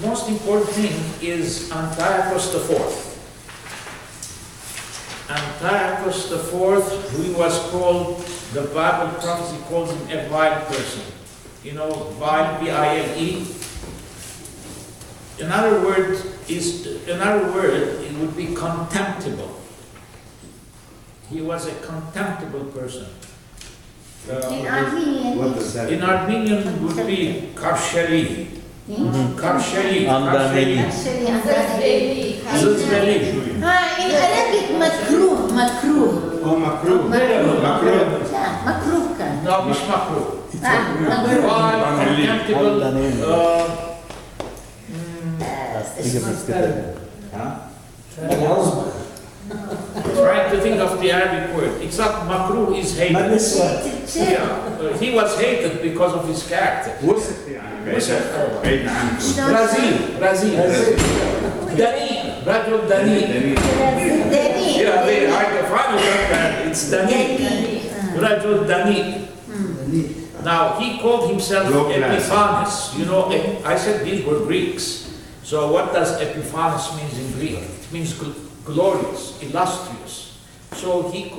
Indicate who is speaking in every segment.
Speaker 1: most important thing is Antiochus IV. Antiochus IV, who was called, the Bible prophecy calls him a vile person. You know, vile, V-I-L-E. Another word, it would be contemptible. He was a contemptible person.
Speaker 2: In Armenian,
Speaker 3: What does that
Speaker 1: In
Speaker 3: mean?
Speaker 1: Armenian would be Karsheli. Karsheli.
Speaker 2: actually,
Speaker 1: Zizveli.
Speaker 2: in Arabic, makruh, makruh.
Speaker 3: Oh, makruh. Makruh.
Speaker 2: Yeah, makruh kan.
Speaker 1: No, مش مكروه.
Speaker 2: Makruh.
Speaker 1: Vile, contemptible,
Speaker 3: Huh?
Speaker 1: trying to think of the Arabic word. It's not makruh, is hated. Yeah, he was hated because of his character.
Speaker 3: وسط يعني
Speaker 1: وسط.
Speaker 3: بعيد عنكم.
Speaker 1: Razil. Dani, Rajul Dani. Yeah, they are the final word, it's Dani. Rajul Dani. Now, he called himself
Speaker 3: Low class.
Speaker 1: Epiphanes. You know, I said these were Greeks. So what does Epiphanes mean in Greek? It means glorious, illustrious. So he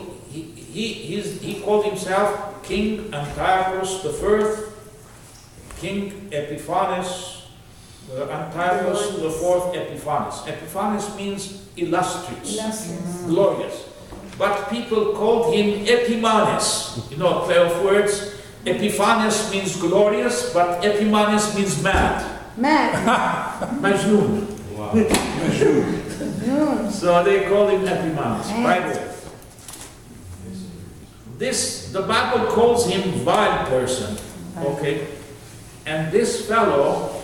Speaker 1: called himself King Antiochus I, King Epiphanes, Antiochus IV Epiphanes. Epiphanes means illustrious, glorious. But people called him Epimanes. You know, play of words. Epiphanes means glorious, but Epimanes means mad. Majnun.
Speaker 3: Wow.
Speaker 1: So they call him Epimanes. Right? The Bible calls him vile person. Okay? And this fellow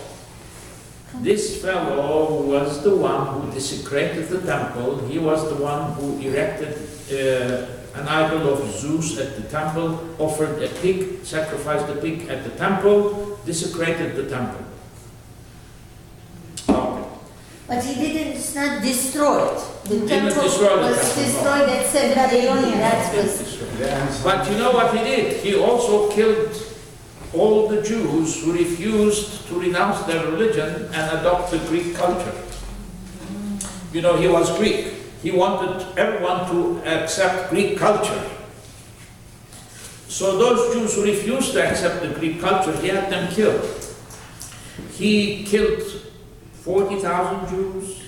Speaker 1: was the one who desecrated the temple. He was the one who erected an idol of Zeus at the temple, offered a pig, sacrificed the pig at the temple, desecrated the temple. Okay.
Speaker 2: But he didn't, it's not destroyed. The
Speaker 1: Didn't
Speaker 2: temple
Speaker 1: destroy the
Speaker 2: was
Speaker 1: temple, no.
Speaker 2: destroyed at 70 AD. That was
Speaker 1: But you know what he did? He also killed all the Jews who refused to renounce their religion and adopt the Greek culture. You know, he was Greek. He wanted everyone to accept Greek culture. So those Jews who refused to accept the Greek culture, he had them killed. He killed 40,000 Jews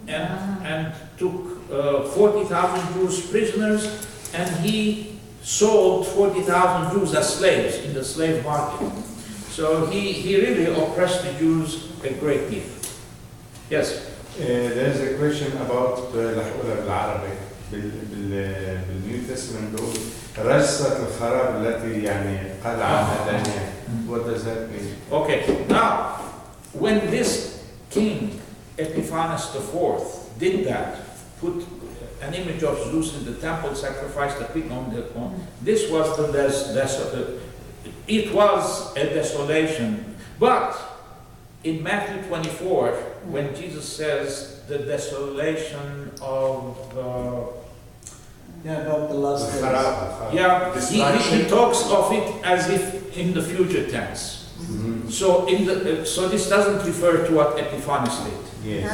Speaker 1: and took 40,000 Jews prisoners, and he sold 40,000 Jews as slaves in the slave market. So he really oppressed the Jews a great deal. Yes?
Speaker 3: There's a question about الحقولة بالعربي بالنيو تestament بيقول رصة الخراب التي يعني قال عنها دانيال. What does that mean?
Speaker 1: Okay, now, when this king, Epiphanes IV, did that, put an image of Zeus in the temple, sacrificed a pig on the this was it was a desolation. But in Matthew 24, when Jesus says the desolation of
Speaker 4: about the last days.
Speaker 3: الخراب.
Speaker 1: he talks of it as if in the future tense.
Speaker 3: Mhm.
Speaker 1: So this doesn't refer to what Epiphanes did.
Speaker 3: Yes.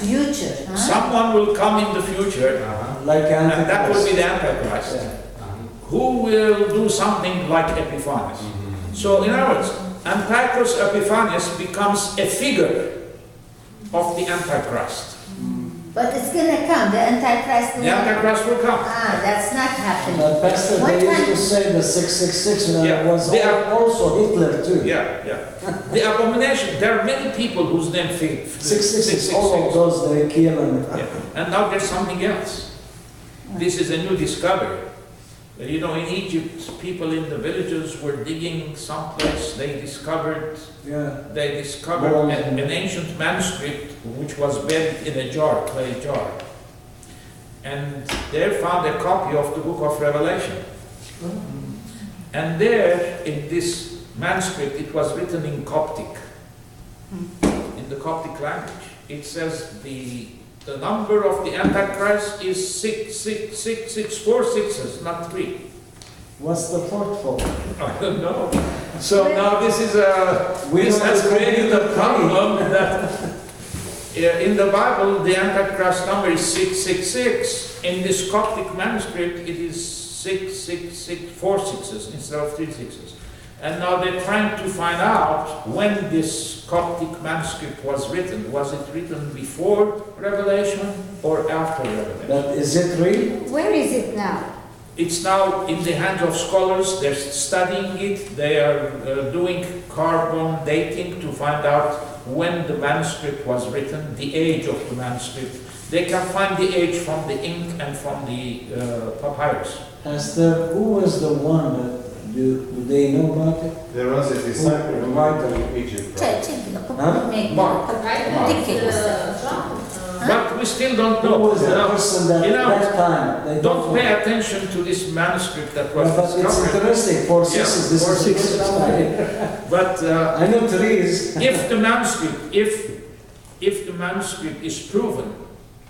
Speaker 2: future. Huh?
Speaker 1: Someone will come in the future,
Speaker 4: Like
Speaker 1: and that will be the
Speaker 4: Antichrist.
Speaker 1: Antichrist,
Speaker 4: Yeah.
Speaker 1: who will do something like Epiphanes.
Speaker 3: Mhm.
Speaker 1: So in other words, Antiochus Epiphanes becomes a figure of the Antichrist.
Speaker 2: But it's gonna come, the Antichrist.
Speaker 1: The Antichrist will come.
Speaker 2: That's not happening.
Speaker 4: But Pastor,
Speaker 2: What
Speaker 4: they used
Speaker 2: time-
Speaker 4: to say the 666
Speaker 1: Yeah,
Speaker 4: was
Speaker 1: they are-
Speaker 4: also Hitler too.
Speaker 1: Yeah. The abomination, there are many people whose name fit.
Speaker 4: 666, all of those they kill and...
Speaker 1: Yeah. And now there's something else. This is a new discovery. You know, in Egypt, people in the villages were digging someplace. They discovered
Speaker 4: Yeah.
Speaker 1: an ancient manuscript which was buried in a jar, clay jar. And they found a copy of the book of Revelation. And there, in this manuscript, it was written in Coptic, in the Coptic language. It says the number of the Antichrist is 666, 4 sixes, not 3.
Speaker 4: What's the fourth for?
Speaker 1: I don't know. So now this is
Speaker 4: We
Speaker 1: this
Speaker 4: don't
Speaker 1: has
Speaker 4: know
Speaker 1: created
Speaker 4: the
Speaker 1: a problem that in the Bible the Antichrist number is 666. In this Coptic manuscript it is 666, 4 sixes instead of 3 sixes. And now they're trying to find out when this Coptic manuscript was written. Was it written before Revelation or after Revelation?
Speaker 4: But is it real?
Speaker 2: Where is it now?
Speaker 1: It's now in the hands of scholars. They're studying it. They are doing carbon dating to find out when the manuscript was written, the age of the manuscript. They can find the age from the ink and from the papyrus.
Speaker 4: Pastor, who was the one that do they know about it?
Speaker 3: There was a disciple who went to Egypt.
Speaker 2: Check,
Speaker 3: Right?
Speaker 2: check.
Speaker 4: Huh?
Speaker 1: Mark. But we still don't
Speaker 4: Who
Speaker 1: know.
Speaker 4: was the person that
Speaker 1: You know,
Speaker 4: that time? They
Speaker 1: Don't pay
Speaker 4: know.
Speaker 1: attention to this manuscript that was
Speaker 4: Yeah, but it's
Speaker 1: discovered.
Speaker 4: interesting. 4 sixes. This
Speaker 1: four
Speaker 4: is
Speaker 1: sixes.
Speaker 4: the first time.
Speaker 1: But
Speaker 4: I know trees.
Speaker 1: if the manuscript, if the manuscript is proven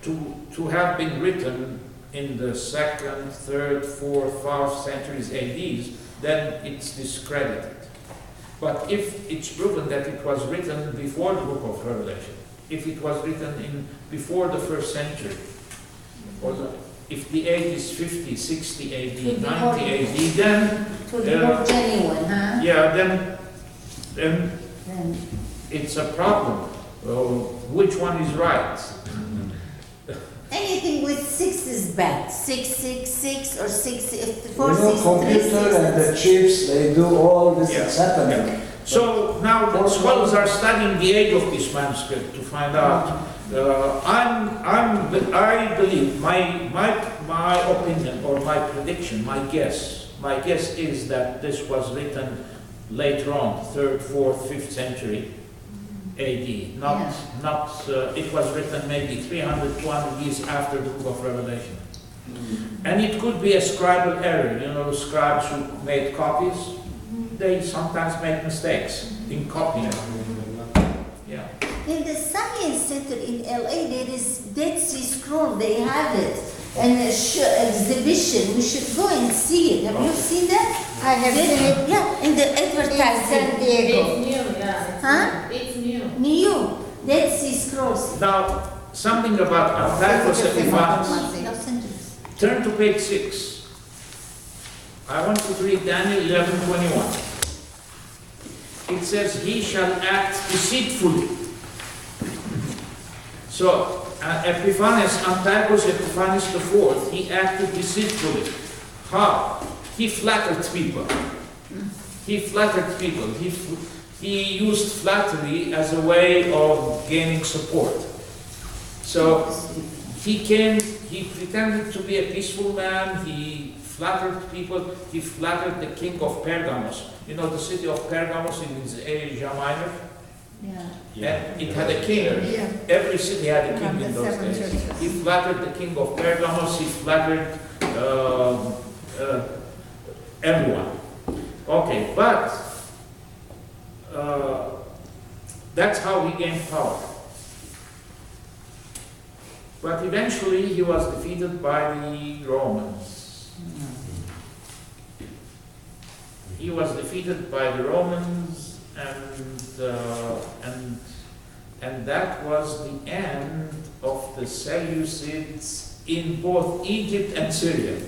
Speaker 1: to have been written in the 2nd, 3rd, 4th, 5th centuries AD, then it's discredited. But if it's proven that it was written before the book of Revelation, if it was written before the 1st century, or if the age is 50, 60 AD, 90 AD, then
Speaker 2: To be more genuine, huh?
Speaker 1: yeah, then
Speaker 2: Then
Speaker 1: it's a problem. Which one is right?
Speaker 2: anything with 6 is bad. 666 or 6,
Speaker 4: You
Speaker 2: 4,
Speaker 4: know,
Speaker 2: 6, 3,
Speaker 4: computer and the
Speaker 2: 6.
Speaker 4: chips, they do all this.
Speaker 1: Yeah.
Speaker 4: It's happening.
Speaker 1: Yeah. So now the scholars are studying the age of this manuscript to find out. I believe my opinion or my prediction, my guess is that this was written later on, 3rd, 4th, 5th century AD. It was written maybe 300, 200 years after the book of Revelation. And it could be a scribal error. You know, the scribes who made copies, they sometimes make mistakes in copying. Yeah.
Speaker 2: In the Science Center in LA, there is Dead Sea Scroll. They have it. And exhibition. We should go and see it. Have you seen that?
Speaker 5: I have seen it.
Speaker 2: Yeah, in the advertising.
Speaker 5: San Diego.
Speaker 6: It's new, yeah.
Speaker 2: Huh?
Speaker 6: It's new.
Speaker 2: New. Dead Sea Scrolls.
Speaker 1: Now, something about Antiochus Epiphanes.
Speaker 2: Los Angeles.
Speaker 1: Turn to page 6. I want to read Daniel 11:21. It says, he shall act deceitfully. So, Antiochus Epiphanes IV, he acted deceitfully. How? He flattered people. He flattered people. He used flattery as a way of gaining support. So, he pretended to be a peaceful man. He flattered people. He flattered the king of Pergamos. You know, the city of Pergamos in Asia Minor.
Speaker 2: Yeah.
Speaker 1: And it had a king.
Speaker 5: Yeah.
Speaker 1: Every city had a king
Speaker 5: Around
Speaker 1: in
Speaker 5: the
Speaker 1: those
Speaker 5: seven
Speaker 1: days.
Speaker 5: churches.
Speaker 1: He flattered the king of Pergamos. He flattered everyone. Okay, but that's how he gained power. But eventually he was defeated by the Romans. He was defeated by the Romans, and that was the end of the Seleucids in both Egypt and Syria.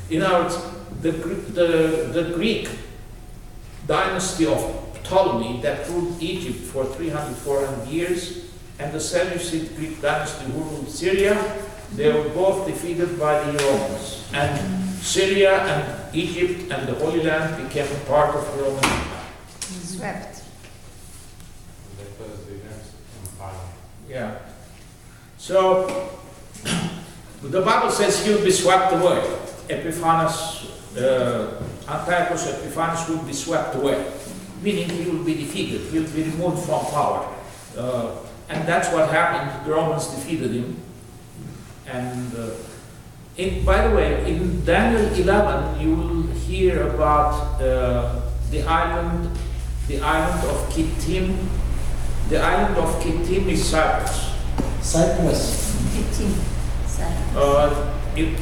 Speaker 1: In our the Greek dynasty of Ptolemy that ruled Egypt for 300, 400 years, and the Seleucid Greek dynasty who ruled Syria, they were both defeated by the Romans. And Syria and Egypt and the Holy Land became a part of the Roman Empire.
Speaker 5: Swept.
Speaker 3: That was the next empire.
Speaker 1: Yeah. So, the Bible says he will be swept away. Antiochus Epiphanes will be swept away, meaning he will be defeated, he will be removed from power. And that's what happened. The Romans defeated him. And by the way, in Daniel 11, you will hear about the island of Kittim. The island of Kittim is Cyprus.
Speaker 4: Cyprus.
Speaker 2: 15. Sorry.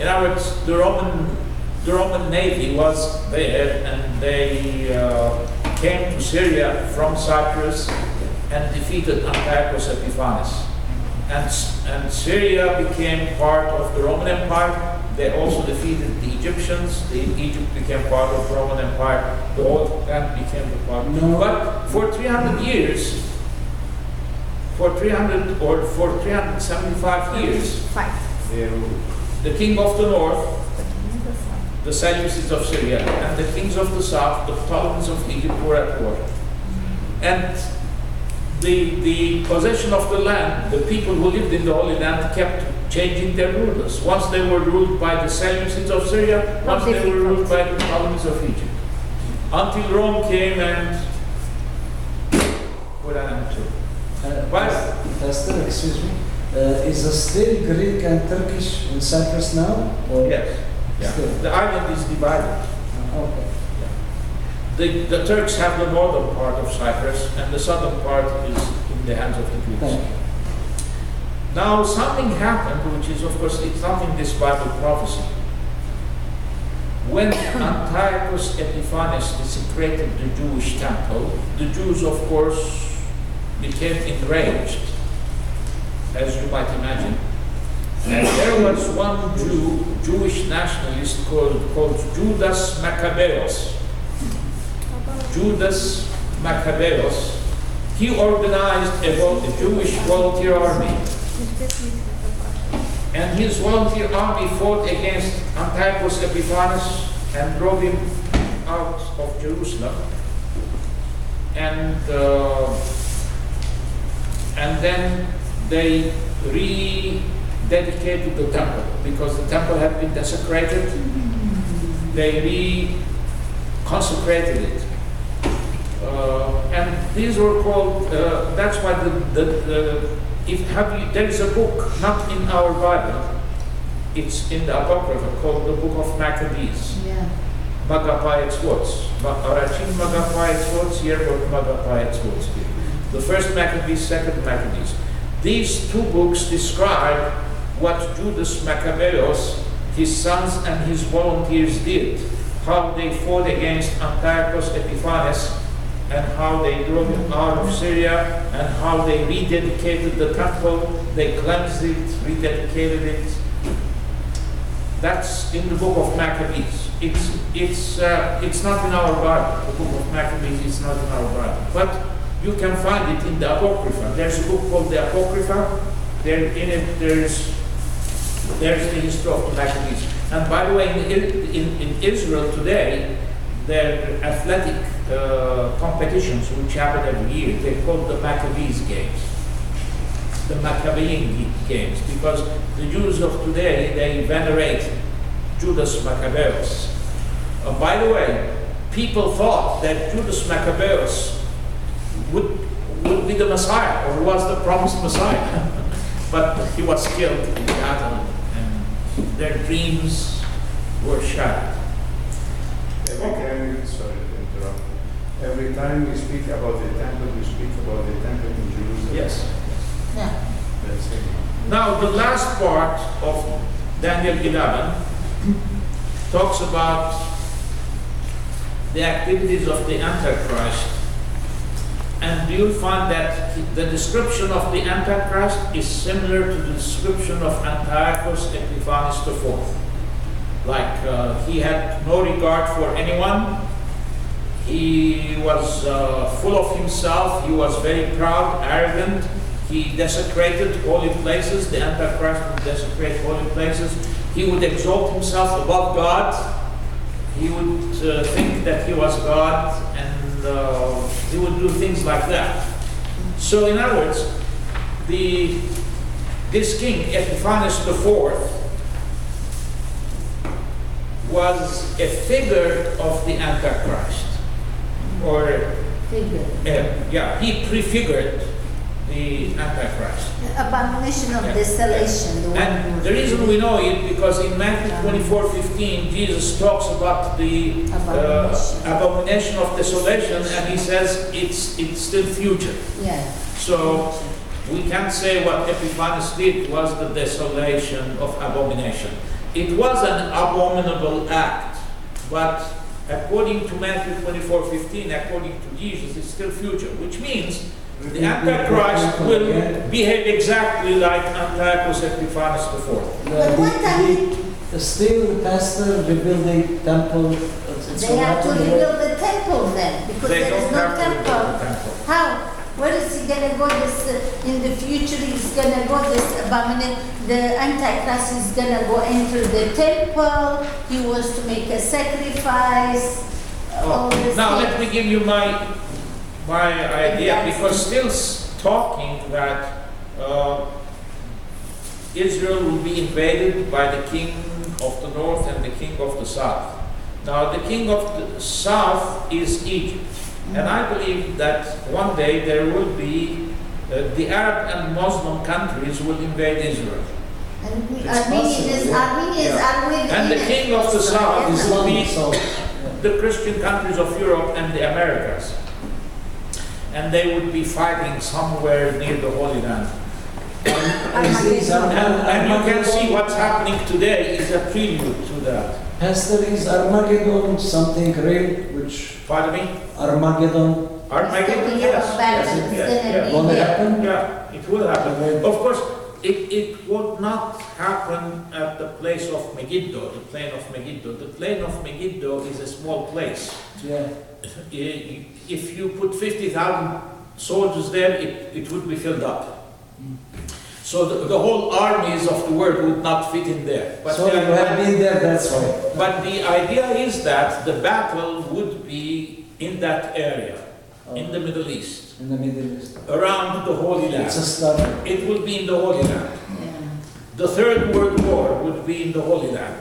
Speaker 1: In other words, the Roman the Roman navy was there, and they came to Syria from Cyprus and defeated Antiochus Epiphanes. And Syria became part of the Roman Empire. They also defeated the Egyptians. Egypt became part of the Roman Empire. The whole land became a part.
Speaker 4: No.
Speaker 1: But for 300 years, for 375 years,
Speaker 5: Five.
Speaker 3: They ruled.
Speaker 1: the king of the north, the Seleucids of Syria, and the kings of the south, the Ptolemies of Egypt, were at war. And the possession of the land, the people who lived in the Holy Land kept changing their rulers. Once they were ruled by the Seleucids of Syria, once they were ruled by the Ptolemies of Egypt. Until Rome came and put an end to it.
Speaker 4: Pastor, excuse me. Is there still Greek and Turkish in Cyprus now? Or?
Speaker 1: Yes. Yeah.
Speaker 4: Still?
Speaker 1: The island is divided.
Speaker 4: Okay.
Speaker 1: The Turks have the northern part of Cyprus, and the southern part is in the hands of the Greeks.
Speaker 4: Thank you.
Speaker 1: Now, something happened, which is, of course, it's not in this Bible prophecy. When Antiochus Epiphanes desecrated the Jewish temple, the Jews, of course, became enraged, as you might imagine. And there was one Jewish nationalist called Judas Maccabeus. Judas Maccabeus. He organized a Jewish volunteer army. And his volunteer army fought against Antiochus Epiphanes and drove him out of Jerusalem. And then they rededicated the temple because the temple had been desecrated. They reconsecrated it. And these were called, that's why there is a book, not in our Bible, it's in the Apocrypha, called the Book of Maccabees.
Speaker 2: Yeah.
Speaker 1: Magapayet Swords. Arachim Magapayet Swords, Yerbok Magapayet Swords. The first Maccabees, second Maccabees. These two books describe what Judas Maccabeus, his sons and his volunteers did, how they fought against Antiochus Epiphanes, and how they drove him out of Syria, and how they rededicated the temple, they cleansed it, rededicated it. That's in the book of Maccabees. It's not in our Bible. The book of Maccabees is not in our Bible, but you can find it in the Apocrypha. There's a book called the Apocrypha. There in it there's the history of the Maccabees. And by the way, in Israel today, there are athletic competitions which happen every year. They're called the Maccabees Games, the Maccabean Games, because the Jews of today, they venerate Judas Maccabeus. By the way, people thought that Judas Maccabeus would be the Messiah, or was the promised Messiah. But he was killed in battle, and their dreams were shattered.
Speaker 3: Every time we speak about the temple, we speak about the temple in Jerusalem.
Speaker 1: Yes.
Speaker 2: Yeah.
Speaker 3: That's it.
Speaker 1: Now, the last part of Daniel 11 talks about the activities of the Antichrist. And you'll find that the description of the Antichrist is similar to the description of Antiochus Epiphanes IV. Like, he had no regard for anyone. He was full of himself. He was very proud, arrogant. He desecrated holy places. The Antichrist would desecrate holy places. He would exalt himself above God. He would think that he was God, and he would do things like that. So, in other words, this king, Epiphanes IV, was a figure of the Antichrist. Or, he prefigured the Antichrist.
Speaker 2: The abomination of
Speaker 1: Yeah.
Speaker 2: desolation. The one
Speaker 1: And
Speaker 2: who
Speaker 1: the reason we know it, because in Matthew 24:15, Jesus talks about the abomination of desolation, and he says it's still future.
Speaker 2: Yeah.
Speaker 1: So we can't say what Epiphanes did was the desolation of abomination. It was an abominable act. but according to Matthew 24:15, according to Jesus, it's still future, which means the Antichrist will behave exactly like Antiochus Epiphanes IV.
Speaker 2: But what time
Speaker 4: Still, pastor rebuilding temple.
Speaker 2: they have to rebuild the temple then, because
Speaker 1: They
Speaker 2: there
Speaker 1: don't
Speaker 2: is no
Speaker 1: have to rebuild the
Speaker 2: temple.
Speaker 1: temple.
Speaker 2: How? Where is he gonna go in the future? He's gonna go the Antichrist is gonna go enter the temple. He wants to make a sacrifice. All this
Speaker 1: Now
Speaker 2: thing.
Speaker 1: let me give you my idea, because still talking that Israel will be invaded by the king of the north and the king of the south. Now the king of the south is Egypt, and I believe that one day there will be the Arab and Muslim countries will invade Israel.
Speaker 2: And
Speaker 4: It's
Speaker 2: Armenians
Speaker 1: Yeah.
Speaker 2: are with
Speaker 1: And the king of the south is will be
Speaker 4: So,
Speaker 1: the Christian countries of Europe and the Americas. And they would be fighting somewhere near the Holy Land. And you can see what's happening today is a prelude to that.
Speaker 4: Pastor, is Armageddon something real? Which
Speaker 1: Pardon me?
Speaker 4: Armageddon
Speaker 1: Armageddon? Yes.
Speaker 4: gonna happen?
Speaker 1: Yeah, it will happen. Of course, it would not happen at the place of Megiddo, the plain of Megiddo. The plain of Megiddo is a small place.
Speaker 4: Yeah.
Speaker 1: If you put 50,000 soldiers there, it would be filled up. So the whole armies of the world would not fit in there. But
Speaker 4: So you have been there, that's why.
Speaker 1: But the idea is that the battle would be in that area, in the Middle East,
Speaker 4: In the Middle East.
Speaker 1: around the Holy
Speaker 4: It's a
Speaker 1: Land.
Speaker 4: start.
Speaker 1: It would be in the Holy Land.
Speaker 2: Yeah.
Speaker 1: The Third World War would be in the Holy Land.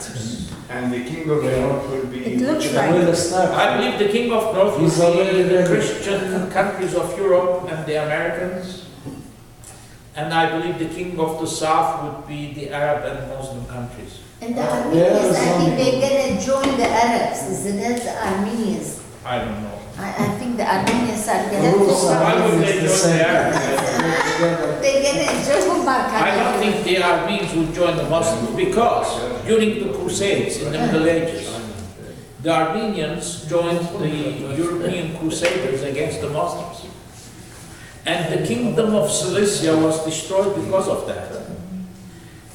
Speaker 3: And the king of the north will be.
Speaker 2: It looks
Speaker 4: The
Speaker 2: like
Speaker 4: will start.
Speaker 1: I believe the king of North
Speaker 4: He's
Speaker 1: would
Speaker 4: already
Speaker 1: be the
Speaker 4: ready.
Speaker 1: Christian countries of Europe and the Americans. And I believe the king of the South would be the Arab and Muslim countries.
Speaker 2: And the
Speaker 4: Yeah,
Speaker 2: Armenians, I
Speaker 4: some-
Speaker 2: think they're gonna join the Arabs, isn't it? The Armenians.
Speaker 1: I don't know.
Speaker 2: I think the Armenians are
Speaker 4: The
Speaker 2: gonna
Speaker 4: rules
Speaker 2: join.
Speaker 1: Why would they
Speaker 4: the
Speaker 1: join
Speaker 4: same.
Speaker 1: the Arabs?
Speaker 2: They're gonna join back.
Speaker 1: I don't think the Armenians would join the Muslims, because during the Crusades in the Middle Ages, the Armenians joined the European Crusaders against the Muslims. And the kingdom of Cilicia was destroyed because of that.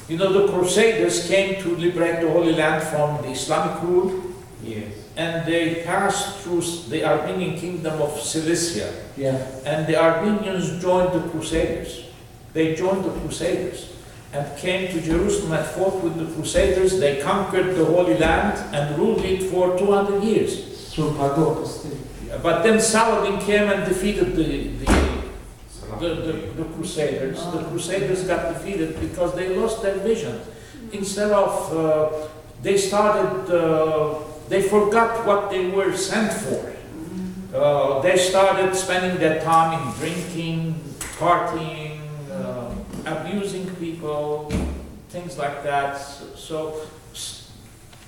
Speaker 1: You know, the Crusaders came to liberate the Holy Land from the Islamic rule,
Speaker 3: Yes.
Speaker 1: and they passed through the Armenian kingdom of Cilicia.
Speaker 4: Yeah.
Speaker 1: And the Armenians joined the Crusaders. They joined the Crusaders and came to Jerusalem and fought with the Crusaders. They conquered the Holy Land and ruled it for 200 years.
Speaker 4: Through Pago, still.
Speaker 1: But then Saladin came and defeated the Crusaders. The Crusaders got defeated because they lost their vision. Instead of, they forgot what they were sent for. They started spending their time in drinking, partying, abusing people, things like that. So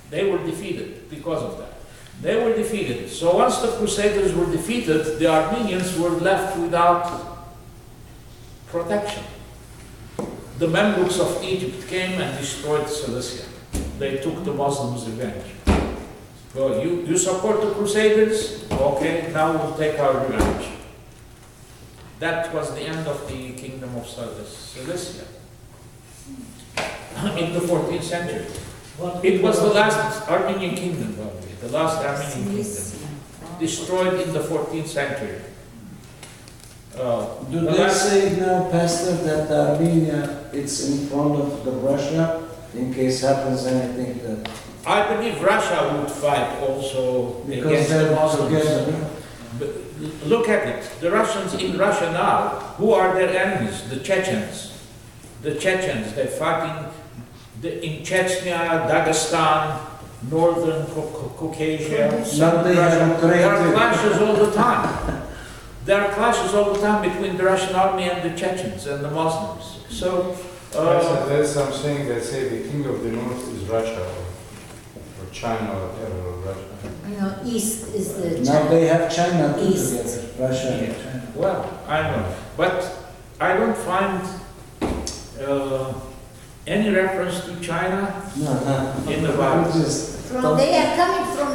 Speaker 1: they were defeated because of that. They were defeated. So once the Crusaders were defeated, the Armenians were left without protection. The Mamluks of Egypt came and destroyed Cilicia. They took the Muslims' revenge. Well, you support the Crusaders? Okay, now we'll take our revenge. That was the end of the kingdom of Cilicia in the 14th century. It was the last Armenian kingdom, by the way, the last Armenian kingdom, destroyed in the 14th century.
Speaker 4: Do they say now, Pastor, that Armenia it's in front of the Russia in case happens anything that
Speaker 1: I believe Russia would fight also
Speaker 4: because
Speaker 1: against the
Speaker 4: they're
Speaker 1: Muslims.
Speaker 4: together?
Speaker 1: But look at it. The Russians in Russia now, who are their enemies? The Chechens. The Chechens, they're fighting in Chechnya, Dagestan, northern Caucasia.
Speaker 4: Now
Speaker 1: southern
Speaker 4: they have
Speaker 1: Russia. There are
Speaker 4: created-
Speaker 1: clashes all the time. There are clashes all the time between the Russian army and the Chechens and the Muslims. So,
Speaker 3: There's something that say the king of the north is Russia or China or whatever, or Russia.
Speaker 2: You know, East is the
Speaker 4: Now
Speaker 2: China.
Speaker 4: they have China too
Speaker 2: East.
Speaker 4: together, Russia and
Speaker 1: Yeah.
Speaker 4: China.
Speaker 1: well, I know. But I don't find any reference to China
Speaker 4: No, no.
Speaker 1: in the Bible.
Speaker 4: Just
Speaker 2: They are coming from